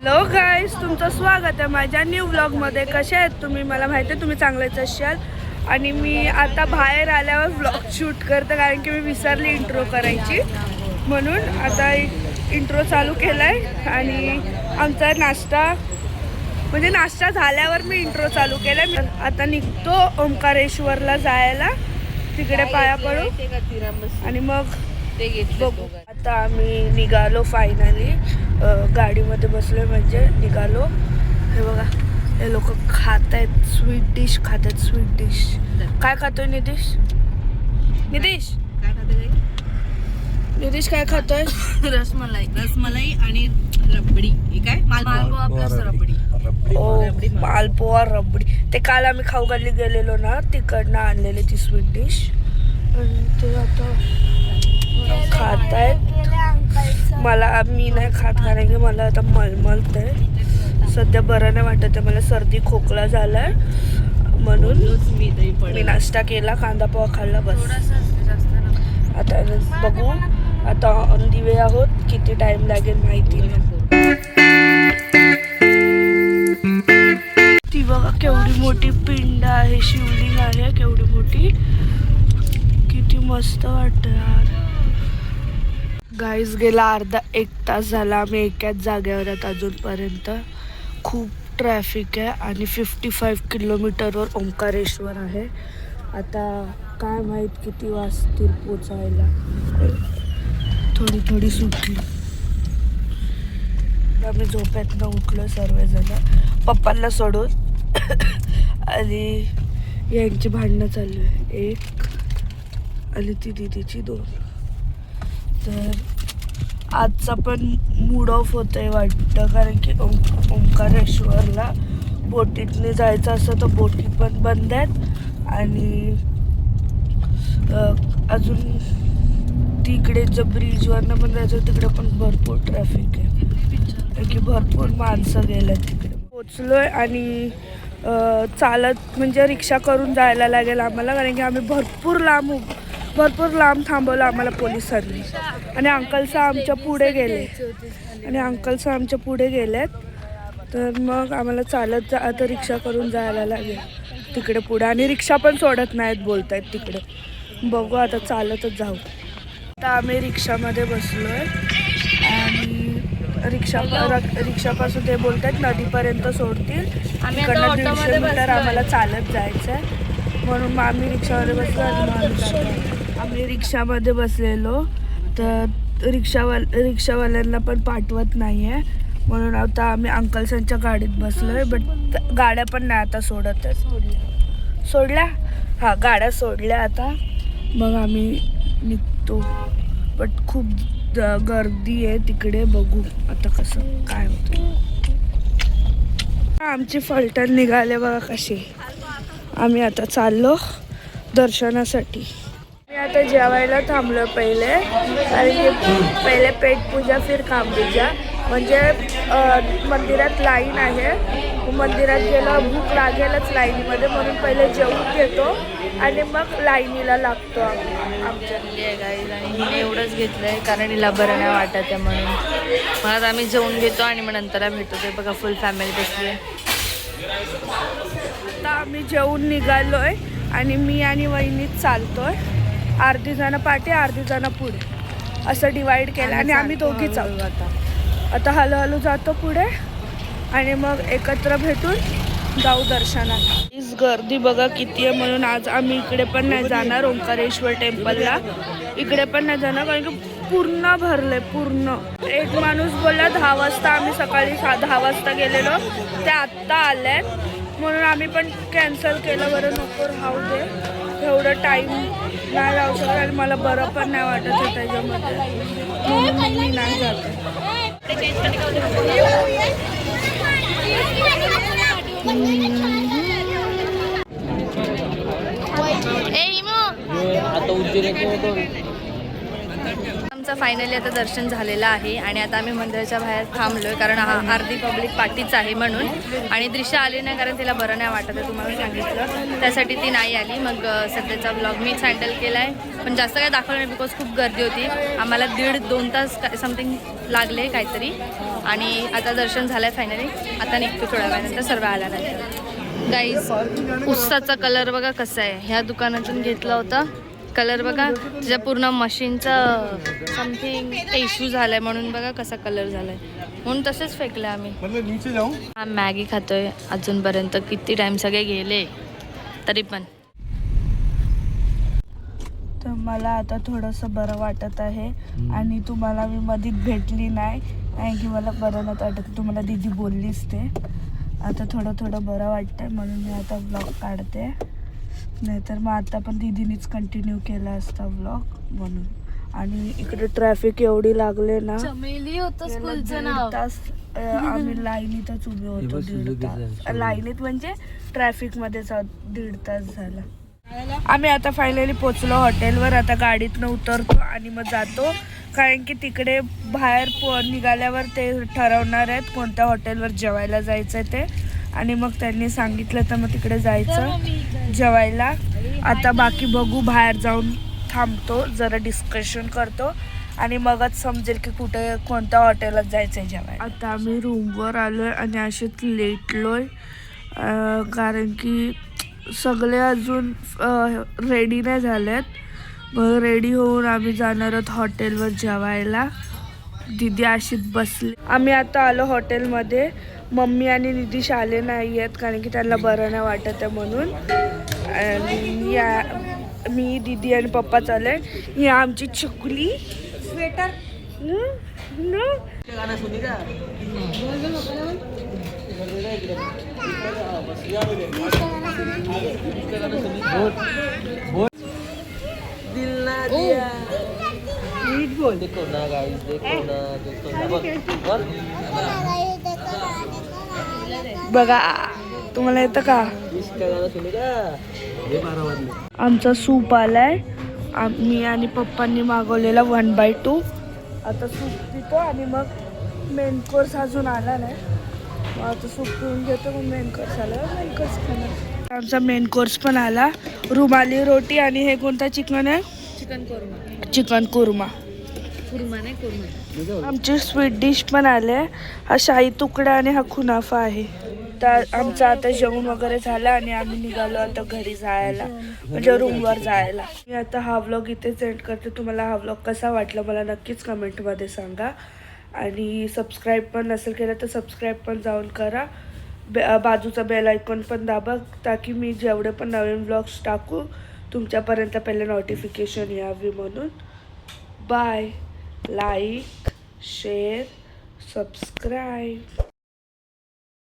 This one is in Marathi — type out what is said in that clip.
हॅलो गाईस, तुमचं स्वागत आहे माझ्या न्यू व्लॉगमध्ये. कसे आहेत तुम्ही? मला माहिती आहे तुम्ही चांगलेच असाल. आणि मी आता बाहेर आल्यावर व्लॉग शूट करते कारण की मी विसरली इंट्रो करायची, म्हणून आता इंट्रो चालू केला आहे. आणि आमचा नाश्ता झाल्यावर मी इंट्रो चालू केला. आता निघतो ओंकारेश्वरला जायला, तिकडे पाया पडू आणि मग बघू. आता आम्ही निघालो फायनली, गाडीमध्ये बसलोय म्हणजे निघालो. हे बघा, हे लोक खात आहेत स्वीट डिश, स्वीट डिश. काय खातोय नितीश? नितीश काय खातोय? रसमलाई आणि रबडी. काय मालपोहा प्लस रबडी. मालपोहा रबडी. ते काल आम्ही खाऊ घाली गेलेलो ना, तिकडनं आणलेली ती स्वीट डिश. आणि ते आता खात आहेत. मी नाही खात कारण की मला आता मळमळत आहे. सध्या बरं नाही वाटत आहे, मला सर्दी खोकला झालाय, म्हणून मी नाश्ता केला, कांदा पोहा खाल्ला, बस. आता बघू, आता ऑन दी वे आहोत. किती टाइम लागेल माहिती नाही. ती बघा केवढी मोठी पिंड आहे, शिवलिंग आहे केवढी मोठी. किती मस्त वाटतं यार. गाईज, गेला अर्धा एक तास झाला आम्ही एकाच जागेवर आहेत अजूनपर्यंत. खूप ट्रॅफिक आहे आणि 55 किलोमीटरवर ओंकारेश्वर आहे. आता काय माहीत किती वाजतील पोचायला. थोडी सुटली. आम्ही झोपेतनं उठलो सर्वजण, पप्पांना सोडून. आणि यांची भांडणं चालू आहे, एक आणि ती दीदीची दोन. तर आजचा पण मूड ऑफ होत आहे वाटतं, कारण की ओंकारेश्वरला बोटीतने जायचं असतं तर बोटी पण बंद आहेत. आणि अजून तिकडे जर ब्रिजवरनं पण जायचं तिकडे पण भरपूर ट्रॅफिक आहे, कारण की भरपूर माणसं गेल्यात तिकडे. पोचलोय आणि चालत म्हणजे रिक्षा करून जायला लागेल आम्हाला, कारण की आम्ही भरपूर लांब थांबवलं आम्हाला पोलिसांनी. आणि अंकल आमच्या पुढे गेलेत. तर मग आम्हाला चालत आता रिक्षा करून जायला लागेल तिकडे पुढे. आणि रिक्षा पण सोडत नाहीत बोलतायत तिकडे. बघू, आता चालतच जाऊ. आता आम्ही रिक्षामध्ये बसलोय आणि रिक्षापासून ते बोलतात नदीपर्यंत सोडतील. तिकडनं 150 मीटर आम्हाला चालत जायचं आहे, म्हणून मग आम्ही रिक्षामध्ये बसलो. आम्ही रिक्षामध्ये बसलेलो तर रिक्षावाल्यांना पण पाठवत नाही आहे, म्हणून आता आम्ही अंकल्सांच्या गाडीत बसलोय. बट गाड्या पण नाही आता सोडत आहे. सोडल्या हां, गाड्या सोडल्या आता. मग आम्ही निघतो. बट खूप गर्दी आहे तिकडे. बघू आता कसं काय होतं. आमची फलटण निघाले बघा कशी. आम्ही आता चाललो दर्शनासाठी. मी आता जेवायला थांबलो पहिले, कारण की पहिले पेटपूजा फिर कामपूजा. म्हणजे मंदिरात लाईन आहे, मंदिरात गेलं भूक लागेलच लाईनीमध्ये, म्हणून पहिले जेवून घेतो आणि मग लाईनीला लागतो आमच्या. गाईज, आणि मी एवढंच घेतलं आहे कारण हिला बरं नाही वाटत आहे म्हणून. मग आम्ही जेवून घेतो आणि मग नंतर भेटतो. ते बघा फुल फॅमिली बसली आहे. आता आम्ही जेवून निघालोय आणि मी आणि वहिनीच चालतोय. अर्धी जण पाठी अर्धी जण पुढे असं डिवाइड केलं आणि आम्ही दोघीच आहोत. आता हळूहळू जातो पुढे आणि मग एकत्र भेटून जाऊ दर्शनाला. गर्दी बघा किती आहे, म्हणून आज आम्ही इकडे पण नाही जाणार ओंकारेश्वर टेम्पलला. इकडे पण नाही जाणार कारण की पूर्ण भरले पूर्ण. एक माणूस बोलला 10 वाजता, आम्ही सकाळी 10 वाजता गेलेलो, ते आत्ता आलेत, म्हणून आम्ही पण कॅन्सल केलं. बरं नको राहू दे, एवढं टाईम नाही राहू शकत आणि मला बरं पण नाही वाटत आहे त्याच्यामध्ये, म्हणून मी नाही जाते. आमचं फायनली आता दर्शन झालेलं आहे आणि आता आम्ही मंदिराच्या बाहेर थांबलोय कारण अर्धी पब्लिक पार्टीच आहे म्हणून. आणि दृश्य आली नाही कारण तिला बरं नाही वाटत आहे, तुम्हाला सांगितलं, त्यासाठी ती नाही आली. मग सध्याचा ब्लॉग मीच हँडल केला आहे, पण जास्त काय दाखवलं नाही बिकॉज खूप गर्दी होती. आम्हाला 1.5-2 तास समथिंग लागले काहीतरी. आणि आता दर्शन झालं आहे फायनली. आता निघतो थोड्या वेळानंतर सर्व आल्यानंतर. गाईज उस्साचा कलर बघा कसा आहे. ह्या दुकानातून घेतला होता कलर बघा, त्याच्या पूर्ण मशीनचा समथिंग इश्यू झालाय म्हणून बघा कसा कलर झालाय, म्हणून तसेच फेकले आम्ही. हा मॅगी खातोय अजूनपर्यंत, किती टाइम सगळे गेले तरी पण. तर मला आता थोडंसं बरं वाटत आहे आणि तुम्हाला मी मधीत भेटली नाही कारण की मला बरं नव्हतं वाटत. तुम्हाला दीदी बोललीच ते. आता थोडं बरं वाटतंय म्हणून मी आता ब्लॉग काढते, नाहीतर मग आता पण दीदीनीच कंटिन्यू केला असता ब्लॉग म्हणून. आणि इकडे ट्रॅफिक एवढी लागले ना, चमेली होतं स्कूलचं दीड नाव. तास आम्ही लाईनीतच उभे होतो. 1.5 तास लाईनीत म्हणजे ट्रॅफिकमध्येच 1.5 तास झाला. आम्ही आता फायनली पोचलो हॉटेलवर. आता गाडीतनं उतरतो आणि मग जातो, कारण की तिकडे बाहेर निघाल्यावर ते ठरवणार आहेत कोणत्या हॉटेलवर जेवायला जायचं आहे ते. आणि मग त्यांनी सांगितलं तर मग तिकडे जायचं जेवायला. आता बाकी बघू, बाहेर जाऊन थांबतो, जरा डिस्कशन करतो आणि मगच समजेल की कुठे कोणत्या हॉटेलात जायचं आहे जेवायला. आता आम्ही रूमवर आलो आहे आणि असेच लेटलो आहे कारण की सगळे अजून रेडी नाही झालेत. मग रेडी होऊन आम्ही जाणार आहोत हॉटेलवर जेवायला. दीदी अशीच बसली. आम्ही आता आलो हॉटेलमध्ये. मम्मी आणि नितीश आले नाही आहेत कारण की त्यांना बरं नाही वाटत आहे म्हणून. आणि मी दीदी आणि पप्पा चालले. ही आमची चुकली स्वेटर. बघा तुम्हाला येतं का? आमचा सूप आलाय. मी आणि पप्पांनी मागवलेला 1/2. आता सूप पितो आणि मग मेन कोर्स अजून आला नाही. मग आता सूप पिऊन घेतो, मग मेन कोर्स आला मेन कोर्स खाणार. आमचा मेन कोर्स पण आला. रुमाली रोटी आणि हे कोणता चिकन आहे? चिकन कुर्मा. आमची स्वीट डिश पण आले. हा शाही तुकडा आणि हा खुनाफा आहे. तर आमचं आता जेवण वगैरे झालं आणि आम्ही निघालो आता घरी जायला, म्हणजे रूमवर जायला. मी आता हा व्लॉग इथेच एंड करते. तुम्हाला हा व्लॉग कसा वाटला मला नक्कीच कमेंटमध्ये सांगा. आणि सबस्क्राईब पण नसेल केलं तर सबस्क्राईब पण जाऊन करा. बाजूचा बेल आयकॉन पण दाबा, ताकी मी जेवढे पण नवीन व्लॉग्स टाकू तुमच्यापर्यंत पहिले नोटिफिकेशन यावी म्हणून. बाय. Like, share, subscribe.